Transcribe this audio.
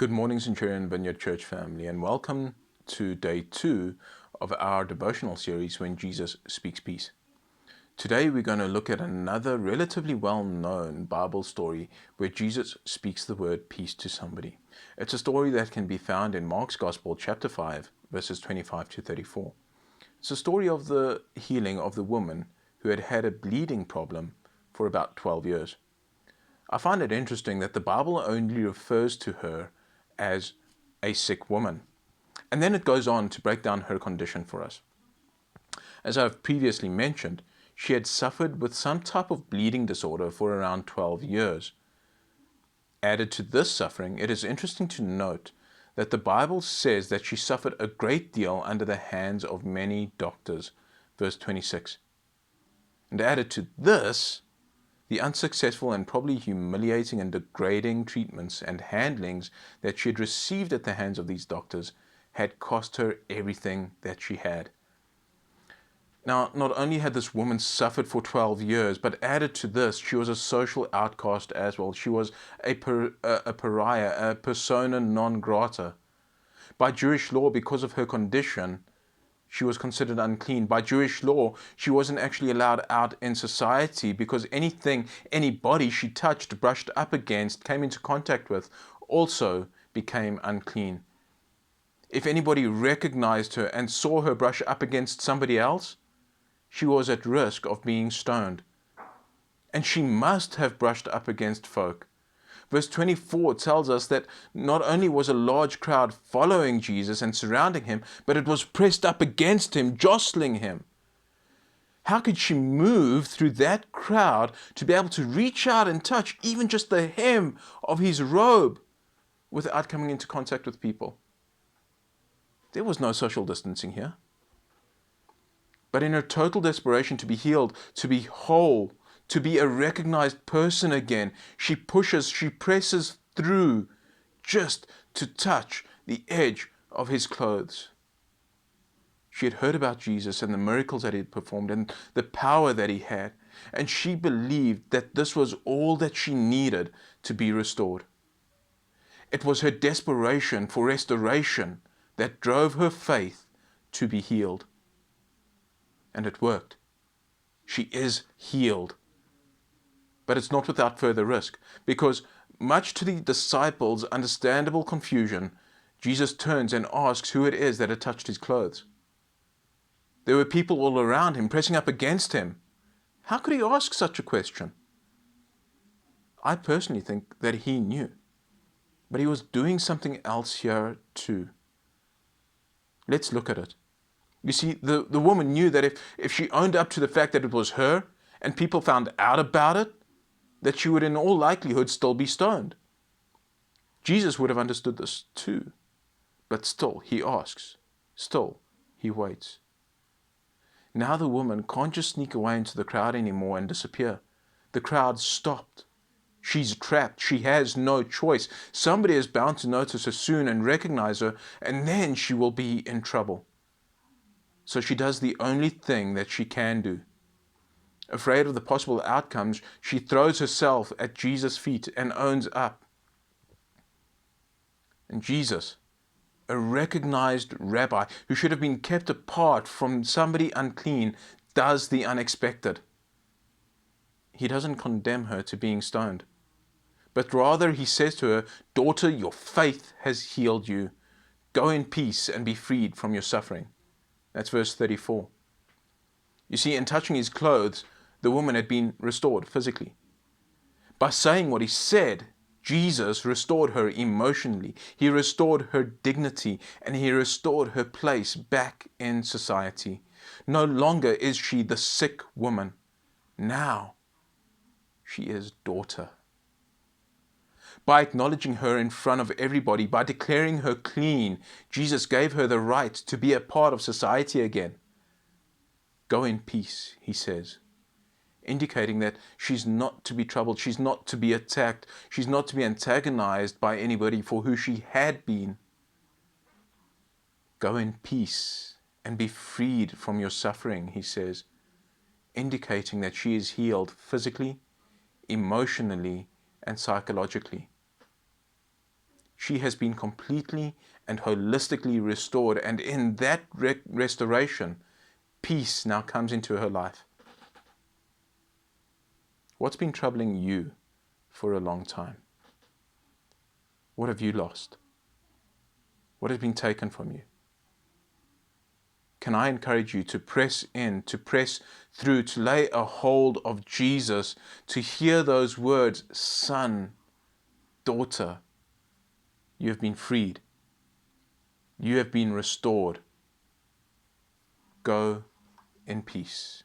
Good morning, Centurion Vineyard Church family, and welcome to day 2 of our devotional series, When Jesus Speaks Peace. Today we're going to look at another relatively well-known Bible story where Jesus speaks the word peace to somebody. It's a story that can be found in Mark's Gospel, chapter 5, verses 25 to 34. It's a story of the healing of the woman who had had a bleeding problem for about 12 years. I find it interesting that the Bible only refers to her as a sick woman. And then it goes on to break down her condition for us. As I've previously mentioned, she had suffered with some type of bleeding disorder for around 12 years. Added to this suffering, it is interesting to note that the Bible says that she suffered a great deal under the hands of many doctors. Verse 26. And added to this, the unsuccessful and probably humiliating and degrading treatments and handlings that she had received at the hands of these doctors had cost her everything that she had. Now, not only had this woman suffered for 12 years, but added to this, she was a social outcast as well. She was a pariah, a persona non grata. By Jewish law, because of her condition, she was considered unclean. By Jewish law, she wasn't actually allowed out in society because anybody she touched, brushed up against, came into contact with, also became unclean. If anybody recognized her and saw her brush up against somebody else, she was at risk of being stoned. And she must have brushed up against folk. Verse 24 tells us that not only was a large crowd following Jesus and surrounding him, but it was pressed up against him, jostling him. How could she move through that crowd to be able to reach out and touch even just the hem of his robe without coming into contact with people? There was no social distancing here. But in her total desperation to be healed, to be whole, to be a recognized person again, she presses through just to touch the edge of his clothes. She had heard about Jesus and the miracles that he had performed and the power that he had, and she believed that this was all that she needed to be restored. It was her desperation for restoration that drove her faith to be healed. And it worked. She is healed. But it's not without further risk, because much to the disciples' understandable confusion, Jesus turns and asks who it is that had touched his clothes. There were people all around him, pressing up against him. How could he ask such a question? I personally think that he knew, but he was doing something else here too. Let's look at it. You see, the woman knew that if she owned up to the fact that it was her, and people found out about it, that she would in all likelihood still be stoned. Jesus would have understood this too. But still, he asks. Still, he waits. Now the woman can't just sneak away into the crowd anymore and disappear. The crowd stopped. She's trapped. She has no choice. Somebody is bound to notice her soon and recognize her, and then she will be in trouble. So she does the only thing that she can do. Afraid of the possible outcomes, she throws herself at Jesus' feet and owns up. And Jesus, a recognized rabbi who should have been kept apart from somebody unclean, does the unexpected. He doesn't condemn her to being stoned, but rather he says to her, "Daughter, your faith has healed you. Go in peace and be freed from your suffering." That's verse 34. You see, in touching his clothes, the woman had been restored physically. By saying what he said, Jesus restored her emotionally. He restored her dignity, and he restored her place back in society. No longer is she the sick woman. Now she is daughter. By acknowledging her in front of everybody, by declaring her clean, Jesus gave her the right to be a part of society again. Go in peace, he says, indicating that she's not to be troubled, she's not to be attacked, she's not to be antagonized by anybody for who she had been. Go in peace and be freed from your suffering, he says, indicating that she is healed physically, emotionally, and psychologically. she has been completely and holistically restored. And in that restoration, peace now comes into her life. What's been troubling you for a long time? What have you lost? What has been taken from you? Can I encourage you to press in, to press through, to lay a hold of Jesus, to hear those words, son, daughter, you have been freed. You have been restored. Go in peace.